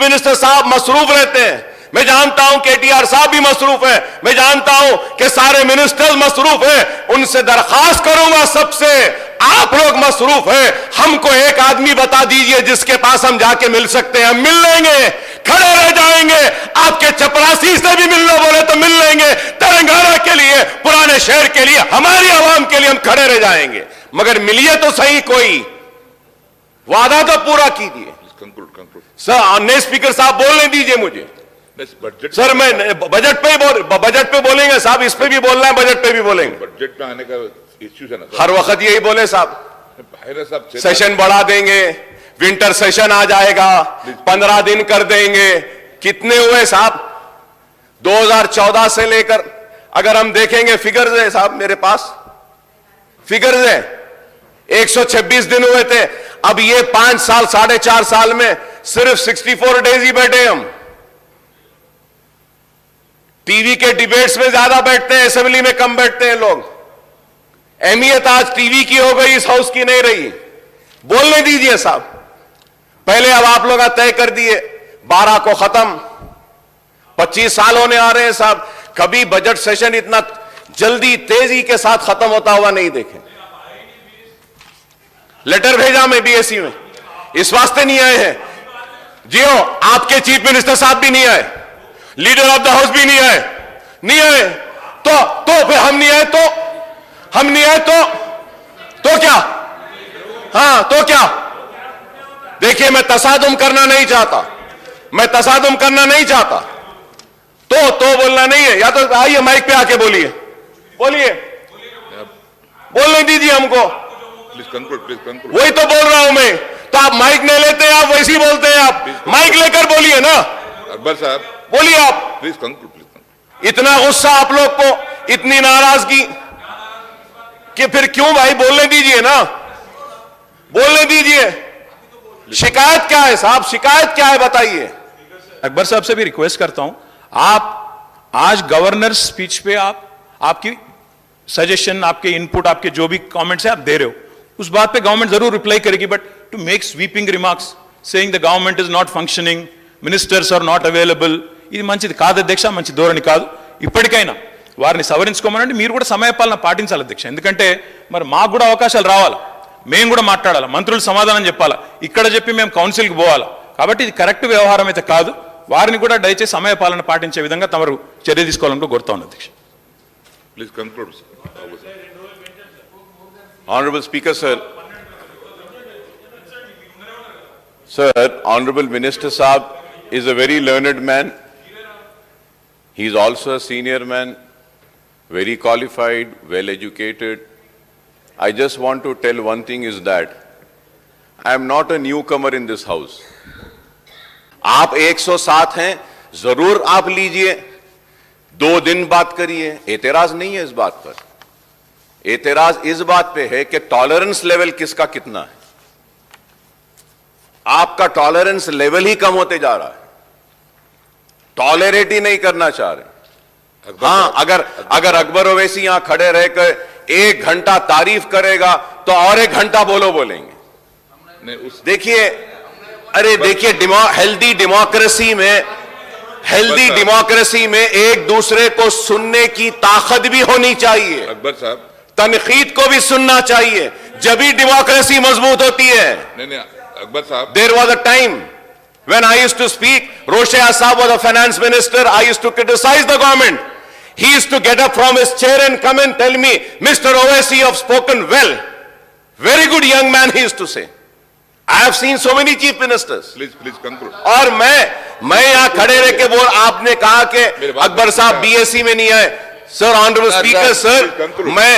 Minister साहब मसरूफ रहते हैं, मैं जानता हूं केटीआर साहब भी मसरूफ है, मैं जानता हूं कि सारे मिनिस्टर्स मसरूफ हैं। उनसे दरखास्त करूंगा सबसे, आप लोग मसरूफ हैं, हमको एक आदमी बता दीजिए जिसके पास हम जाके मिल सकते हैं, हम मिल लेंगे, खड़े रह जाएंगे। आपके चपरासी से भी मिलना बोले तो मिल लेंगे, तेलंगाना के लिए, पुराने शहर के लिए, हमारी आवाम के लिए हम खड़े रह जाएंगे। मगर मिलिए तो सही, कोई वादा तो पूरा कीजिए। सर नए स्पीकर साहब बोलने दीजिए मुझे। सर मैं बजट पे बोलेंगे साहब, इस पे भी बोलना है, बजट पे भी बोलेंगे। बजट में आने का इश्यू है ना, हर वक्त यही बोले साहब, सेशन बढ़ा देंगे, विंटर सेशन आ जाएगा, 15 दिन कर देंगे। कितने हुए साहब 2014 से लेकर? अगर हम देखेंगे फिगर्स है साहब, मेरे पास फिगर्स है, 126 दिन हुए थे। अब ये 5 साल 4.5 साल में सिर्फ 64 डेज ही बैठे हम। टीवी के डिबेट्स में ज्यादा बैठते हैं, असेंबली में कम बैठते हैं लोग। अहमियत आज टीवी की हो गई, इस हाउस की नहीं रही। बोलने दीजिए साहब। पहले अब आप लोग तय कर दिए 12 को खत्म, 25 साल होने आ रहे हैं साहब, कभी बजट सेशन इतना जल्दी तेजी के साथ खत्म होता हुआ नहीं देखे। लेटर भेजा मैं बीएससी में, इस वास्ते नहीं आए हैं जियो, आपके चीफ मिनिस्टर साहब भी नहीं आए, लीडर ऑफ द हाउस भी नहीं आए, नहीं आए तो फिर हम नहीं आए तो क्या? हाँ तो क्या? देखिए मैं तसादुम करना नहीं चाहता, तो बोलना नहीं है, या तो आइए माइक पे आके बोलिए, बोलने दीजिए हमको। Please conclude. वही तो बोल रहा हूं मैं, तो आप माइक नहीं लेते, आप वैसे ही बोलते हैं। आप माइक लेकर बोलिए ना। अकबर साहब बोलिए आप। Please conclude. इतना गुस्सा आप लोग को, इतनी नाराजगी कि फिर क्यों भाई? बोलने दीजिए ना, बोलने दीजिए। शिकायत क्या है साहब, शिकायत क्या है बताइए। अकबर साहब से भी रिक्वेस्ट करता हूं, आप आज गवर्नर स्पीच पे आपकी सजेशन, आपके इनपुट, आपके जो भी कमेंट्स है आप दे रहे हो, उस बात पे गवर्नमेंट जरूर रिप्लाई करेगी, but to make sweeping remarks saying the government is not functioning, ministers are not available, ఇది మంచిది కాదు అధ్యక్ష, మంచి ధోరణి కాదు. ఇప్పటికైనా వారిని సవరించుకోమనండి. మీరు కూడా సమయపాలన పాటించాలి అధ్యక్ష, ఎందుకంటే మరి మాకు కూడా అవకాశాలు రావాలి, మేము కూడా మాట్లాడాలి, మంత్రులు సమాధానం చెప్పాలి, ఇక్కడ చెప్పి మేము కౌన్సిల్కి పోవాలి. కాబట్టి ఇది కరెక్ట్ వ్యవహారం అయితే కాదు. వారిని కూడా దయచేసి సమయపాలన పాటించే విధంగా తమరు చర్య తీసుకోవాలని కోరుతా ఉన్నాను అధ్యక్ష. Please conclude. Honorable Speaker sir, Honorable Minister Saab is a very learned man. He is also a senior man, very qualified, well educated. I just want to tell one thing is that I am not a newcomer in this house. आप 107 हैं, जरूर आप लीजिए, 2 दिन बात करिए, एतराज नहीं है इस बात पर। एतराज इस बात पे है कि टॉलरेंस लेवल किसका कितना है। आपका टॉलरेंस लेवल ही कम होते जा रहा है, टॉलरेट ही नहीं करना चाह रहे। हाँ, अगर अकबर ओवैसी यहां खड़े रहकर 1 घंटा तारीफ करेगा तो और 1 घंटा बोलेंगे। देखिए, अरे देखिए, हेल्दी डेमोक्रेसी में एक दूसरे को सुनने की ताकत भी होनी चाहिए। अकबर साहब, तनकीद को भी सुनना चाहिए, जब ही डेमोक्रेसी मजबूत होती है। नहीं अकबर साहब, There was a time when I used to speak, Roshaya Saab was a finance minister, I used to criticize the government. He used to get up from his chair and come and tell me, Mr. Owaisi, you have spoken well. Very good young man, he used to say. I have seen so many chief ministers. Please conclude. और मैं यहां खड़े रह के बोल, आपने कहा कि अकबर साहब बीएससी में नहीं आए। सर, ऑनरेबल स्पीकर सर, मैं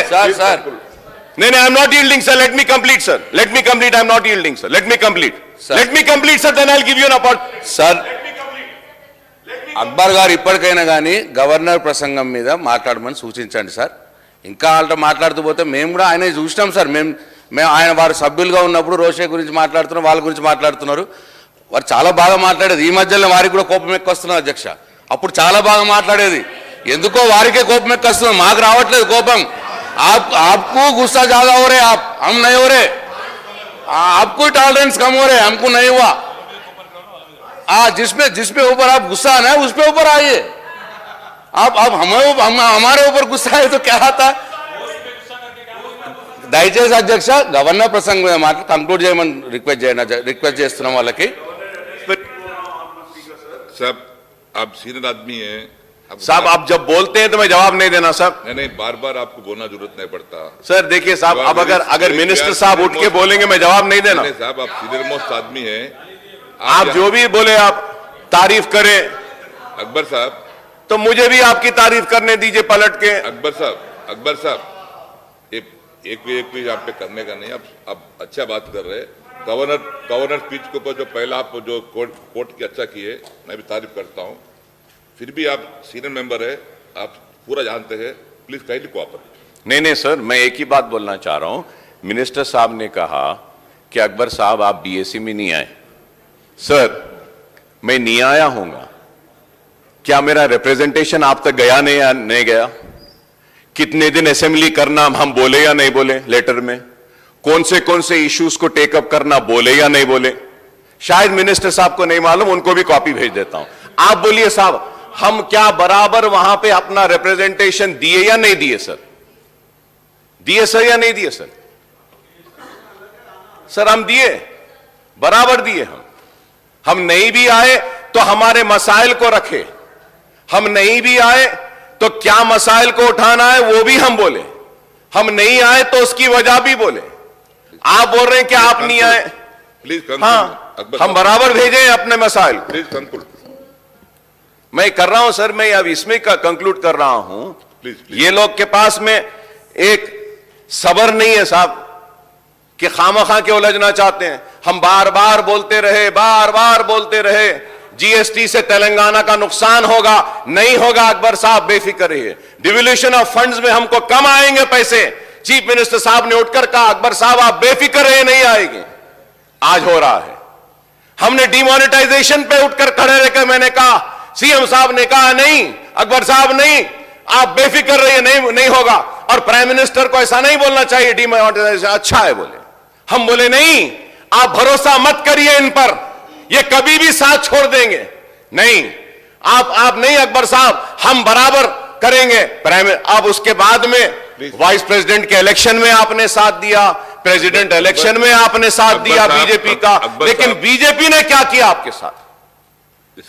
नहीं, I am not yielding, sir. Let me complete, sir. Let me complete. I am not yielding, sir. Let me complete. Let me complete, sir. Then I'll give you an opportunity. Sir, Akbar గారు ఇప్పటికైనా కానీ governor ప్రసంగం మీద మాట్లాడమని సూచించండి sir. ఇంకా వాళ్ళతో మాట్లాడుతూ పోతే మేము కూడా ఆయన చూసినాం సార్. మేము ఆయన వారు సభ్యులుగా ఉన్నప్పుడు రోషే గురించి మాట్లాడుతున్నారు, వాళ్ళ గురించి మాట్లాడుతున్నారు. వారు చాలా బాగా మాట్లాడేది. ఈ మధ్యలో వారికి కూడా కోపం ఎక్కువ వస్తున్నారు అధ్యక్ష. అప్పుడు చాలా బాగా మాట్లాడేది, ఎందుకో వారికే కోపం ఎక్కువ వస్తుంది, మాకు రావట్లేదు కోపం. आपको गुस्सा ज्यादा हो रहे, हम नहीं हो रहे, आपको टॉलरेंस कम हो रहे, हमको नहीं हुआ। जिसपे ऊपर आप गुस्सा आना है उस पे ऊपर आइए। आप हमारे ऊपर गुस्सा है तो क्या आता? దయచేసి అధ్యక్ష గవర్నర్ ప్రసంగం మీద మాట కంక్లూడ్ చేయమని రిక్వెస్ట్ చేస్తున్నాం వాళ్ళకి। साहब आप सीनियर आदमी हैं, साहब आप जब बोलते हैं तो मैं जवाब नहीं देना साहब। नहीं बार बार आपको बोलना जरूरत नहीं पड़ता। सर देखिए साहब, अब अगर मिनिस्टर साहब उठ के बोलेंगे मैं जवाब नहीं देना। नहीं साहब आप सीनियर मोस्ट आदमी हैं, आप जो भी बोले आप तारीफ करें, अकबर साहब तो मुझे भी आपकी तारीफ करने दीजिए पलट के। अकबर साहब एक भी आप पे करने का नहीं। आप अच्छा बात कर रहे हैं। गवर्नर स्पीच के ऊपर जो पहला आप जो कोर्ट की अच्छा किए, मैं भी तारीफ करता हूं। फिर भी आप सीनियर मेंबर है, आप पूरा जानते हैं, प्लीज काइंडली कोऑपरेट। नहीं सर, मैं एक ही बात बोलना चाह रहा हूं। मिनिस्टर साहब ने कहा कि अकबर साहब आप बीएससी में नहीं आए। सर मैं नहीं आया हूंगा, क्या मेरा रिप्रेजेंटेशन आप तक गया नहीं या नहीं गया? कितने दिन असेंबली करना हम बोले या नहीं बोले लेटर में? कौन से इश्यूज को टेकअप करना बोले या नहीं बोले? शायद मिनिस्टर साहब को नहीं मालूम, उनको भी कॉपी भेज देता हूं। आप बोलिए साहब, हम क्या बराबर वहां पे अपना रिप्रेजेंटेशन दिए या नहीं दिए सर? दिए सर या नहीं दिए सर? सर हम दिए, बराबर दिए। हम नहीं भी आए तो हमारे मसाइल को रखे, हम नहीं भी आए तो क्या मसाइल को उठाना है वो भी हम बोले, हम नहीं आए तो उसकी वजह भी बोले। आप बोल रहे हैं कि आप नहीं आए, प्लीज हाँ हम बराबर भेजे अपने मसाइल। Please conclude. मैं कर रहा हूं सर, मैं अब इसमें का कंक्लूड कर रहा हूं। प्लीज ये लोग के पास में एक सबर नहीं है साहब कि खामखा के उलझना चाहते हैं। हम बार बार बोलते रहे जीएसटी से तेलंगाना का नुकसान होगा, नहीं होगा अकबर साहब बेफिक्र रहिए। डिवोल्यूशन ऑफ फंड्स में हमको कम आएंगे पैसे। चीफ मिनिस्टर साहब ने उठकर कहा अकबर साहब आप बेफिक्र रहिए नहीं आएंगे, आज हो रहा है। हमने डिमोनेटाइजेशन पे उठकर खड़े रहकर मैंने कहा, सीएम साहब ने कहा नहीं अकबर साहब नहीं, आप बेफिक्र रहिए नहीं होगा। और प्राइम मिनिस्टर को ऐसा नहीं बोलना चाहिए डिमोनेटाइजेशन अच्छा है बोले। हम बोले नहीं, आप भरोसा मत करिए इन पर, ये कभी भी साथ छोड़ देंगे नहीं। आप नहीं अकबर साहब, हम बराबर करेंगे। अब उसके बाद में वाइस प्रेसिडेंट के इलेक्शन में आपने साथ दिया, प्रेसिडेंट इलेक्शन में आपने साथ दिया बीजेपी का, लेकिन बीजेपी ने क्या किया आपके साथ?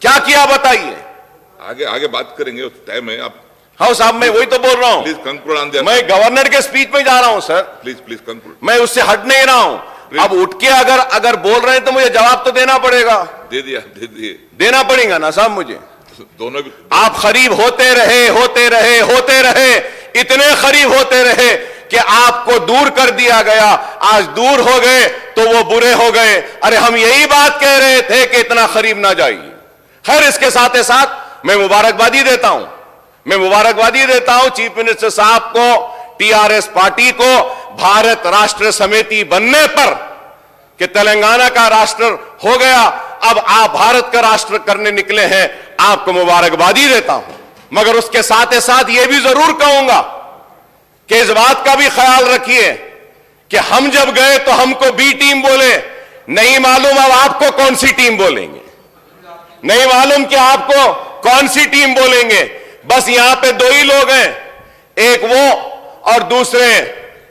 क्या किया बताइए? आगे बात करेंगे, उस टाइम है। आप हाँ साहब मैं वही तो बोल रहा हूं, प्लीज कंक्लूड ऑन दिस। मैं गवर्नर के स्पीच में जा रहा हूं सर, प्लीज कंक्लूड। मैं उससे हट नहीं रहा हूं। अब उठ के अगर बोल रहे हैं तो मुझे जवाब तो देना पड़ेगा। दे दिए देना पड़ेगा ना साहब मुझे। दोनों भी आप करीब होते रहे, इतने करीब होते रहे कि आपको दूर कर दिया गया। आज दूर हो गए तो वो बुरे हो गए। अरे हम यही बात कह रहे थे कि इतना करीब ना जाइए। खैर इसके साथ मैं मुबारकबादी देता हूं चीफ मिनिस्टर साहब को, टीआरएस पार्टी को भारत राष्ट्र समिति बनने पर कि तेलंगाना का राष्ट्र हो गया, अब आप भारत का राष्ट्र करने निकले हैं, आपको मुबारकबादी देता हूं। मगर उसके साथ यह भी जरूर कहूंगा कि इस बात का भी ख्याल रखिए कि हम जब गए तो हमको बी टीम बोले, नहीं मालूम अब आपको कौन सी टीम बोलेंगे, नहीं मालूम कि आपको कौन सी टीम बोलेंगे। बस यहां पे दो ही लोग हैं, एक वो और दूसरे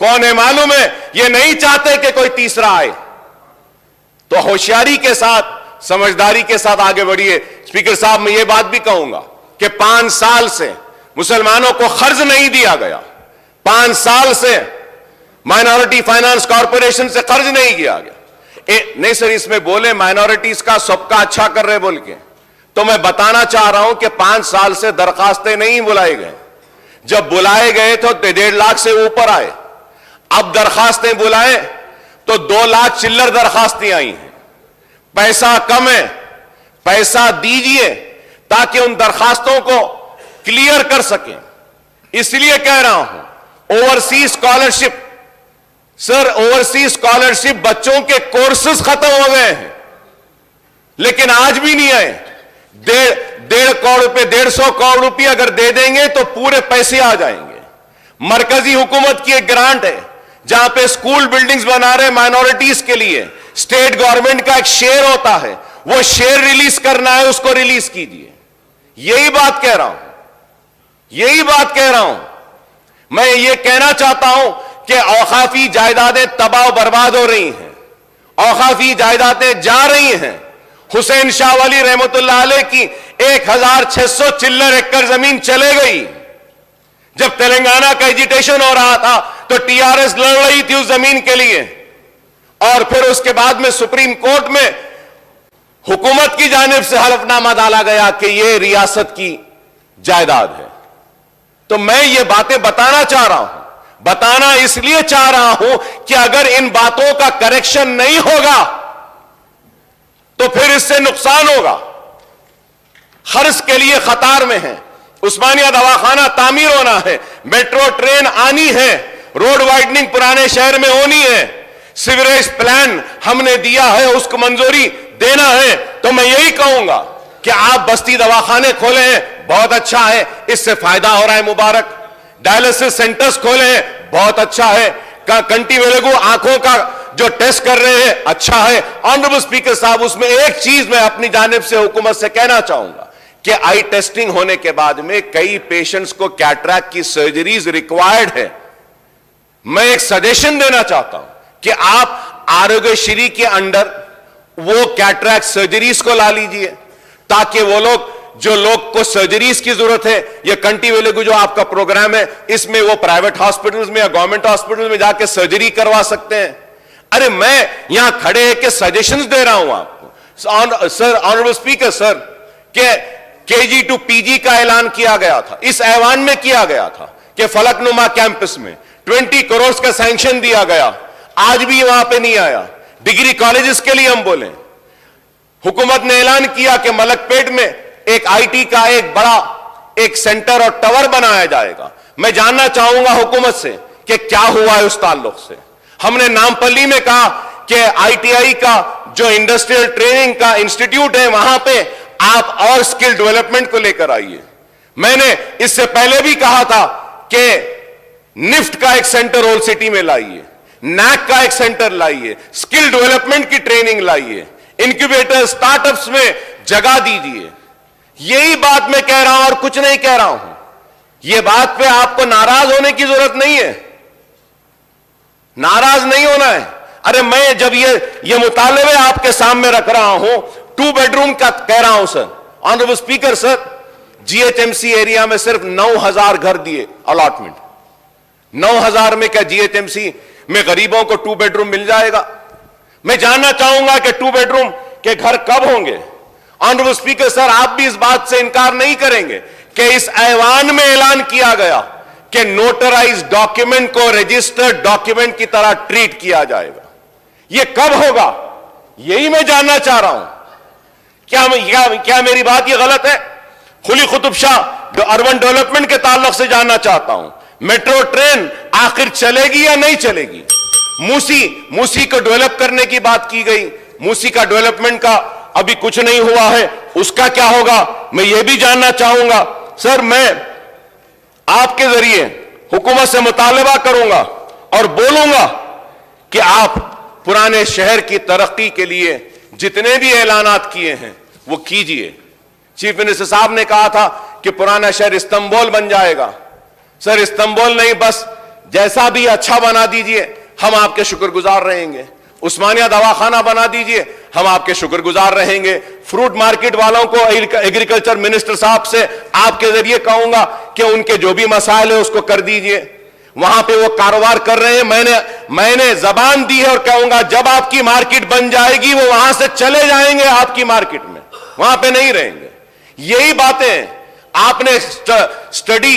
कौन है मालूम है? ये नहीं चाहते कि कोई तीसरा आए। तो होशियारी के साथ, समझदारी के साथ आगे बढ़िए। स्पीकर साहब मैं ये बात भी कहूंगा कि 5 साल से मुसलमानों को कर्ज नहीं दिया गया, 5 साल से माइनॉरिटी फाइनेंस कॉर्पोरेशन से कर्ज नहीं किया गया। नहीं सर इसमें बोले माइनॉरिटीज का सबका अच्छा कर रहे बोल के, तो मैं बताना चाह रहा हूं कि 5 साल से दरखास्तें नहीं बुलाए गए। जब बुलाए गए तो 1.5 लाख से ऊपर आए, अब दरखास्तें बुलाए तो 2 लाख चिल्लर दरखास्तें आई हैं। पैसा कम है, पैसा दीजिए ताकि उन दरखास्तों को क्लियर कर सकें। इसलिए कह रहा हूं overseas scholarship, sir overseas scholarship बच्चों के कोर्सेज खत्म हो गए हैं लेकिन आज भी नहीं आए। 150 करोड़ रुपए अगर दे देंगे तो पूरे पैसे आ जाएंगे। मरकजी हुकूमत की एक ग्रांट है जहां पे स्कूल बिल्डिंग्स बना रहे माइनॉरिटीज के लिए, स्टेट गवर्नमेंट का एक शेयर होता है, वो शेयर रिलीज करना है उसको रिलीज कीजिए। यही बात कह रहा हूं, यही बात कह रहा हूं। मैं ये कहना चाहता हूं कि औकाफी जायदादें तबाह बर्बाद हो रही हैं, औकाफी जायदादें जा रही हैं। हुसैन शाह वली रहमतुल्लाह अलैह की 1600 चिल्लर एकड़ जमीन चले गई। जब तेलंगाना का एजिटेशन हो रहा था तो टीआरएस लड़ रही थी उस जमीन के लिए, और फिर उसके बाद में सुप्रीम कोर्ट में हुकूमत की जानिब से हलफनामा डाला गया कि यह रियासत की जायदाद है। तो मैं ये बातें बताना चाह रहा हूं, बताना इसलिए चाह रहा हूं कि अगर इन बातों का करेक्शन नहीं होगा तो फिर इससे नुकसान होगा। खर्च के लिए खतार में है, उस्मानिया दवाखाना तामीर होना है, मेट्रो ट्रेन आनी है, रोड वाइडनिंग पुराने शहर में होनी है, सीवरेज प्लान हमने दिया है उसको मंजूरी देना है। तो मैं यही कहूंगा कि आप बस्ती दवाखाने खोले हैं, बहुत अच्छा है, इससे फायदा हो रहा है, मुबारक। डायलिसिस सेंटर्स खोले हैं, बहुत अच्छा है। कंटी वेलुगु आंखों का जो टेस्ट कर रहे हैं, अच्छा है। ऑनरेबल स्पीकर साहब, उसमें एक चीज मैं अपनी जानिब से हुकूमत से कहना चाहूंगा कि आई टेस्टिंग होने के बाद में कई पेशेंट्स को कैटरैक्ट की सर्जरीज रिक्वायर्ड है। मैं एक सजेशन देना चाहता हूं कि आप आरोग्यश्री के अंडर वो कैटरैक्ट सर्जरीज को ला लीजिए, ताकि वो लोग जो लोग को सर्जरीज की जरूरत है, ये कंटी वेलुगु जो आपका प्रोग्राम है, इसमें वो प्राइवेट हॉस्पिटल्स में या गवर्नमेंट हॉस्पिटल में जाके सर्जरी करवा सकते हैं। अरे मैं यहां खड़े है कि सजेशंस दे रहा हूं आपको। सर, ऑनरेबल स्पीकर सर, के केजी टू पीजी का ऐलान किया गया था, इस ऐवान में किया गया था कि फलकनुमा कैंपस में 20 करोड़ का सैंक्शन दिया गया, आज भी वहां पे नहीं आया। डिग्री कॉलेजेस के लिए हम बोले, हुकूमत ने ऐलान किया कि मलकपेट में एक आईटी का एक बड़ा एक सेंटर और टावर बनाया जाएगा। मैं जानना चाहूंगा हुकूमत से कि क्या हुआ है उस ताल्लुक से। हमने नामपल्ली में कहा कि आईटीआई का जो इंडस्ट्रियल ट्रेनिंग का इंस्टीट्यूट है, वहां पे आप और स्किल डेवलपमेंट को लेकर आइए। मैंने इससे पहले भी कहा था कि निफ्ट का एक सेंटर ओल्ड सिटी में लाइए, नैक का एक सेंटर लाइए, स्किल डेवलपमेंट की ट्रेनिंग लाइए, इंक्यूबेटर स्टार्टअप्स में जगह दीजिए। यही बात मैं कह रहा हूं और कुछ नहीं कह रहा हूं। यह बात पे आपको नाराज होने की जरूरत नहीं है, नाराज नहीं होना है। अरे मैं जब ये मुतालबे आपके सामने रख रहा हूं, 2 बेडरूम का कह रहा हूं sir, honourable speaker sir, GHMC area में सिर्फ 9,000 घर दिए अलॉटमेंट। 9,000 में क्या जीएचएमसी में गरीबों को 2 बेडरूम मिल जाएगा? मैं जानना चाहूंगा कि 2 बेडरूम के घर कब होंगे? ऑनरेबल स्पीकर सर, आप भी इस बात से इनकार नहीं करेंगे कि इस ऐवान में ऐलान किया गया कि नोटराइज डॉक्यूमेंट को रजिस्टर्ड डॉक्यूमेंट की तरह ट्रीट किया जाएगा। यह कब होगा? यही मैं जानना चाह रहा हूं। क्या मेरी बात यह गलत है? खुली कुतुब शाह अर्बन डेवलपमेंट के ताल्लुक से जानना चाहता हूं, मेट्रो ट्रेन आखिर चलेगी या नहीं चलेगी? मूसी को डेवलप करने की बात की गई, मूसी का डेवलपमेंट का अभी कुछ नहीं हुआ है, उसका क्या होगा? मैं यह भी जानना चाहूंगा। सर, मैं आपके जरिए हुकूमत से मुतालबा करूंगा और बोलूंगा कि आप पुराने शहर की तरक्की के लिए जितने भी ऐलानात किए हैं वो कीजिए। चीफ मिनिस्टर साहब ने कहा था कि पुराना शहर इस्तांबुल बन जाएगा। सर, इस्तांबुल नहीं, बस जैसा भी अच्छा बना दीजिए, हम आपके शुक्रगुजार रहेंगे। उस्मानिया दवाखाना बना दीजिए, हम आपके शुक्रगुजार रहेंगे। फ्रूट मार्केट वालों को, एग्रीकल्चर मिनिस्टर साहब से आपके जरिए कहूंगा कि उनके जो भी मसाइल है उसको कर दीजिए। वहां पे वो कारोबार कर रहे हैं, मैंने जबान दी है और कहूंगा जब आपकी मार्केट बन जाएगी वो वहां से चले जाएंगे आपकी मार्केट में, वहां पे नहीं रहेंगे। यही बातें आपने स्टडी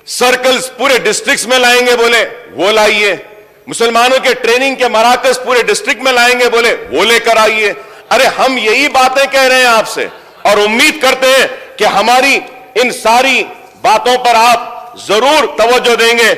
सर्कल्स पूरे डिस्ट्रिक्ट्स में लाएंगे बोले, वो लाइए। मुसलमानों के ट्रेनिंग के मराकज पूरे डिस्ट्रिक्ट में लाएंगे बोले, वो लेकर आइए। अरे हम यही बातें कह रहे हैं आपसे और उम्मीद करते हैं कि हमारी इन सारी बातों पर आप जरूर तवज्जो देंगे